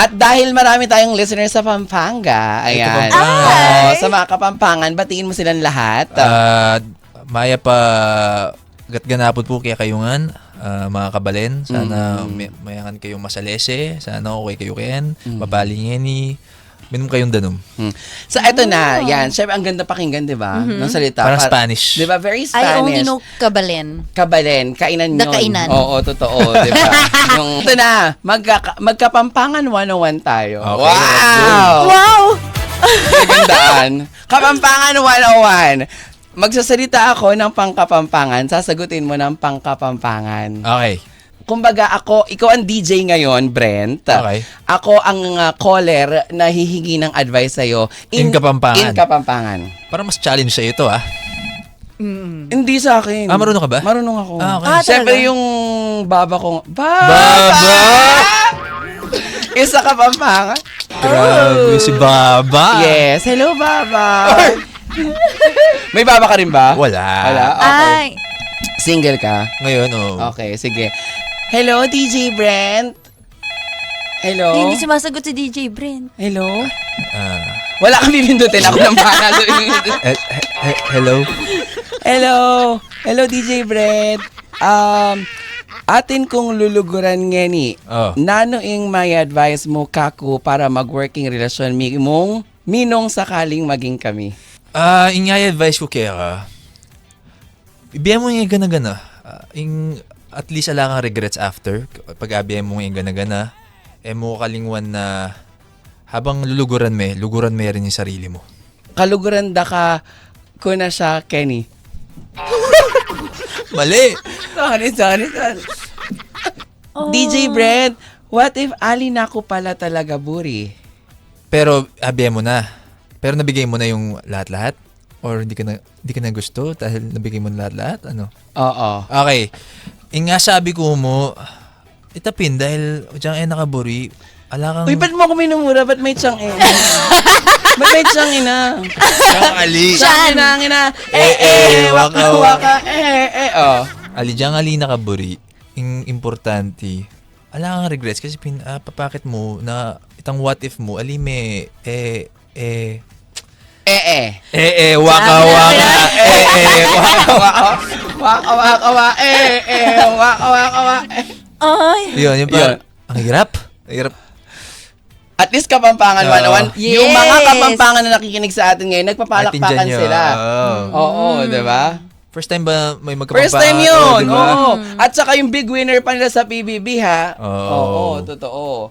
At dahil marami tayong listeners sa Pampanga, ayan. Oo, sa mga Kapampangan, batiin mo silang lahat. Maya pa gatganapod po kaya kayungan, mga kabalen. Sana mayangan kayong masalese. Sana okay kayo kayan. Mabalingin ni minum kayong danom. So, eto na. Yan. Siyempre, ang ganda pakinggan, di ba? Ng salita. Parang Spanish. Di ba? Very I only Spanish. know kabalen. Kabalen. Kainan yun. Kainan. Oo, totoo. Di ba? Ito na. Magkapampangan 101 tayo. Okay, Wow! Wow! Magandaan. Kapampangan 101. Magsasalita ako ng pangkapampangan. Sasagutin mo ng pangkapampangan. Okay. Kumbaga ikaw ang DJ ngayon, Brent. Okay. Ako ang caller na hihingi ng advice sa'yo. In Kapampangan. In Kapampangan. Para mas challenge sa ito, Hindi sa akin. Marunong ka ba? Marunong ako. Okay. Siyempre talaga? yung baba ko. Baba! Isa Kapampangan. Grabe si Baba. Yes. Hello, Baba. May baba ka rin ba? Wala. Okay. Ay. Single ka? Ngayon, Okay, sige. Hello, DJ Brent. Hello? Hindi sumasagot si DJ Brent. Hello? Wala kang pipindutin. Ako ng bahala. Hello? Hello? Hello, DJ Brent. Atin kong luluguran ngeni. Nano ing may advice mo kaku para mag-working relasyon mong minong sakaling maging kami? Ingay advice ko kaya ka. Ibiyan mo yung gana-gana. At least ala kang regrets after. Pag abiyan mo yung gana-gana, mo kalingwan na habang luguran mo rin yung sarili mo. Kaluguran da ka ko na siya, Kenny. Mali! Sorry. DJ Brent, what if ali na ko pala talaga buri? Pero abiyan mo na. Pero nabigay mo na yung lahat-lahat? Or hindi ka na gusto dahil nabigay mo na lahat-lahat? Ano? Oo. Okay. Nga sabi ko mo, itapin dahil diyan nakaburi. Ala kang... Uy, ba't mo ako minumura? Ba't may tiyang ina? Ba't may tiyang ina? Diyan ali. Tiyang ina. Waka. Oh. Ali, diyan ali nakaburi. Importante. Ala kang regrets kasi papakit mo na itang what if mo, ali me, waka. Ay. Yun. Ang hirap. At least Kapampangan 101. Yes. Yung mga Kapampangan na nakikinig sa atin ngayon, nagpapalakpakan Atin dyan sila. yun. Oo, di ba? First time ba may magkapampangan? First time yun. Diba? Oo. At saka yung big winner pa nila sa PBB, ha? Oo. Oo, totoo.